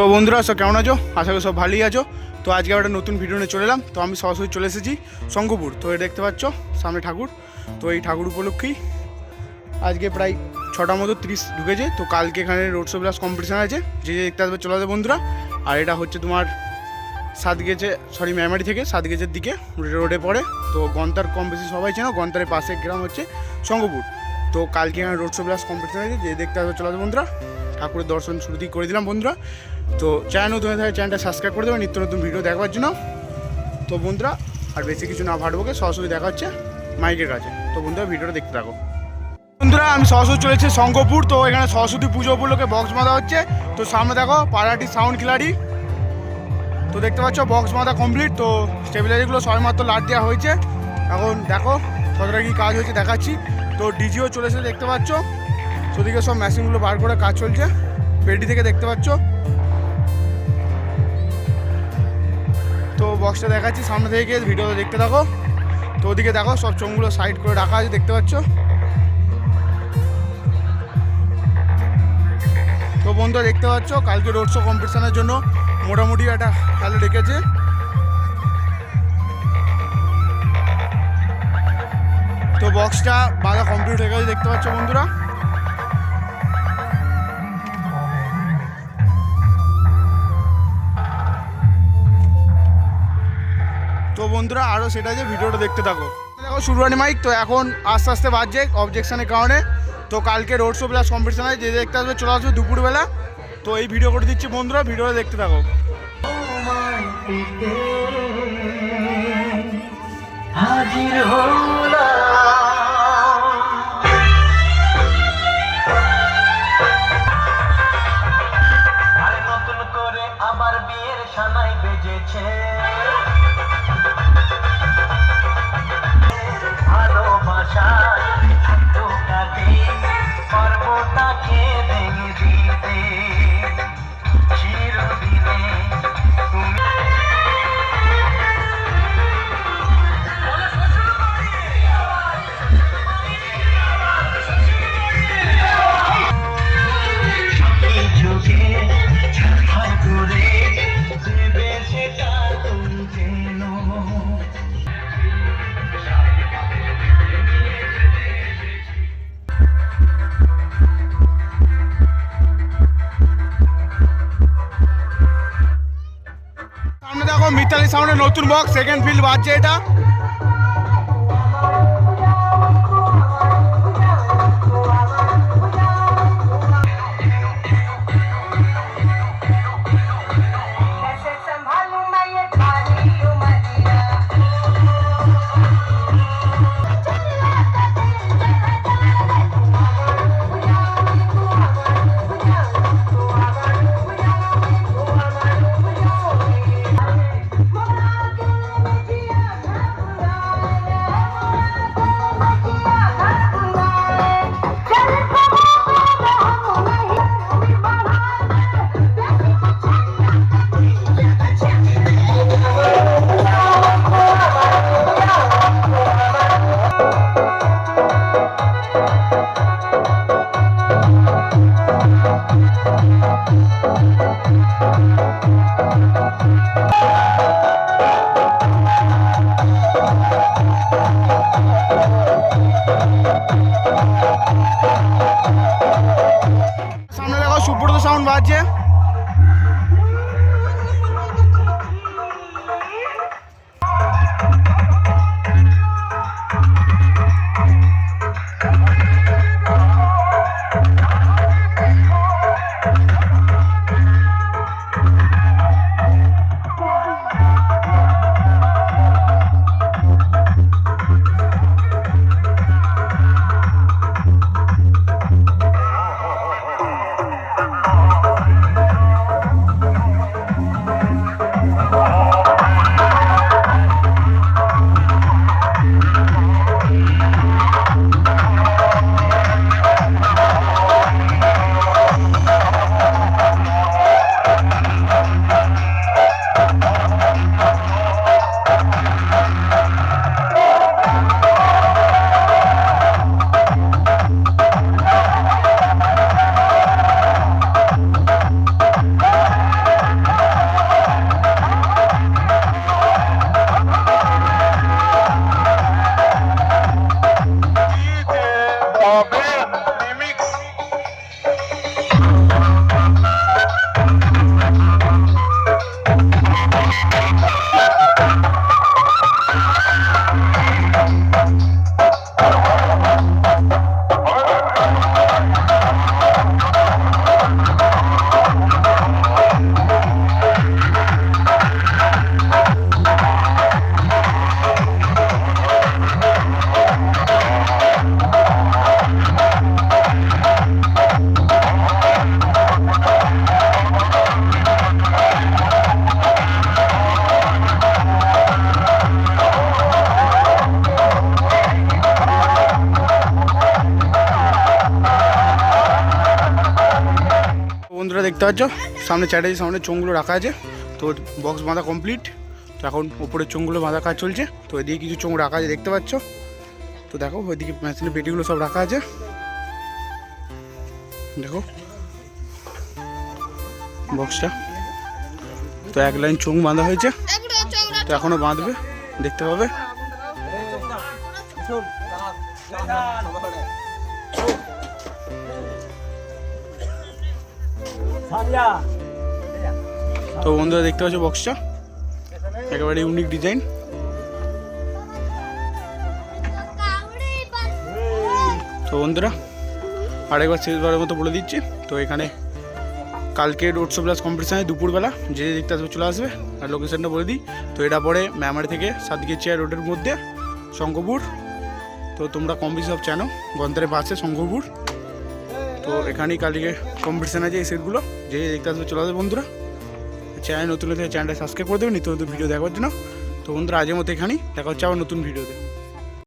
তো বন্ধুরা সব কেমন আছো? আশা করি সব ভালোই আছো। তো আজকে একটা নতুন ভিডিও নিয়ে চলে এলাম। তো আমি সরাসরি চলে এসেছি শঙ্করপুর। তো এটা দেখতে পাচ্ছ সামনে ঠাকুর। তো এই ঠাকুর উপলক্ষেই আজকে প্রায় 6:30 ঢুকেছে। তো কালকে এখানে রোড শো প্লাস কম্পিটিশান আছে, যে দেখতে আসবে চলে আসবে বন্ধুরা। আর এটা হচ্ছে তোমার মেমারি থেকে সাতগেজের দিকে রোডে পড়ে। তো গন্তার কম বেশি সবাই চেনো, গন্তারের পাশের গ্রাম হচ্ছে শঙ্করপুর। তো কালকে এখানে রোড শো প্লাস কম্পিটিশান আছে, যে দেখতে আসবে চলে আসবে বন্ধুরা। ঠাকুরের দর্শন শুরুতেই করে দিলাম বন্ধুরা। তো চ্যানেল নতুন হয়ে থাকে চ্যানেলটা সাবস্ক্রাইব করে দেবেন নিত্য নতুন ভিডিও দেখবার জন্য। তো বন্ধুরা আর বেশি কিছু না ভাটবোকে সরাসরি দেখা হচ্ছে মাইকের কাছে। তো বন্ধুরা ভিডিওটা দেখতে থাকো। বন্ধুরা আমি সরাসরি চলেছি শঙ্করপুর। তো এখানে সরস্বতী পুজো উপলক্ষে বক্স বাঁধা হচ্ছে। তো সামনে দেখো পাড়াটি সাউন্ড খিলাড়ি। তো দেখতে পাচ্ছ বক্স বাঁধা কমপ্লিট। তো স্টেবিলাইজারগুলো সবেমাত্র লাট দেওয়া হয়েছে। এখন দেখো কতটা কী কাজ হয়েছে দেখাচ্ছি। তো ডিজিও চলে এসে দেখতে পাচ্ছ। ওদিকে সব মেশিনগুলো বার করে কাজ চলছে পেডি থেকে দেখতে পাচ্ছ। তো বক্সটা দেখাচ্ছি সামনে থেকে ভিডিওটা দেখতে থাকো। তো ওদিকে দেখো সব চোঙগুলো সাইড করে রাখা আছে দেখতে পাচ্ছ। তো বন্ধুরা দেখতে পাচ্ছ কালকে রোড শো কম্পিটিশনের জন্য মোটামুটি একটা খেলা রেখেছে। তো বক্সটা বাঁধা কমপ্লিট হয়ে গেছে দেখতে পাচ্ছ বন্ধুরা। তো বন্ধুরা আরও সেটা যে ভিডিওটা দেখতে থাকো। দেখো শুরুয়ানি মাইক। তো এখন আস্তে আস্তে বাজছে অবজেকশনের কারণে। তো কালকে রোড শো প্লাস কম্পিটিশন হয়, যে দেখতে আসবে চলে আসবে দুপুরবেলা। তো এই ভিডিও করে দিচ্ছি বন্ধুরা, ভিডিওটা দেখতে থাকো। হাজির নতুন করে আবার বিয়ের সানাই বেজেছে। সামনে দেখো মিতালি সাউন্ডের নতুন বক্স সেকেন্ড ফিল্ড বাজছে এটা। দেখতে পাচ্ছ সামনে চ্যাটার্জি সামনে চোঙগুলো রাখা আছে। তো বক্স বাঁধা কমপ্লিট। তো এখন উপরের চোঙগুলো বাঁধা কাজ চলছে। তো এদিকে কিছু চোঙ রাখা আছে দেখতে পাচ্ছ। তো দেখো ওইদিকে মেশিনের পেটিগুলো সব রাখা আছে দেখো বক্সটা। তো এক লাইন চোঙ বাঁধা হয়েছে, তো এখনো বাঁধবে, দেখতে পাবে। তো বন্ধুরা দেখতে পাচ্ছ বক্সটা একেবারে ইউনিক ডিজাইন। তো বন্ধুরা আরেকবার শেষবারের মতো বলে দিচ্ছি, তো এখানে কালকে রোড শো প্লাস কম্পিটিশানে দুপুরবেলা যে দেখতে আসবে চলে আসবে। আর লোকেশানটা বলে দিই, তো এটা পড়ে মেমারি থেকে সাতগেছিয়া রোডের মধ্যে শঙ্করপুর। তো তোমরা কম বেশি সব চেনো, গন্তারের পাশে শঙ্করপুর। তো এখানেই কালকে কম্পিটিশান আছে এই সেটগুলো, যে দেখতে আসবে চলে আসবে বন্ধুরা। চ্যানেল নতুন হলে চ্যানেলটা সাবস্ক্রাইব করে দেবে নিত্য নতুন ভিডিও দেখার জন্য। তো বন্ধুরা আজের মতো এখানেই দেখা হচ্ছে আবার নতুন ভিডিওতে।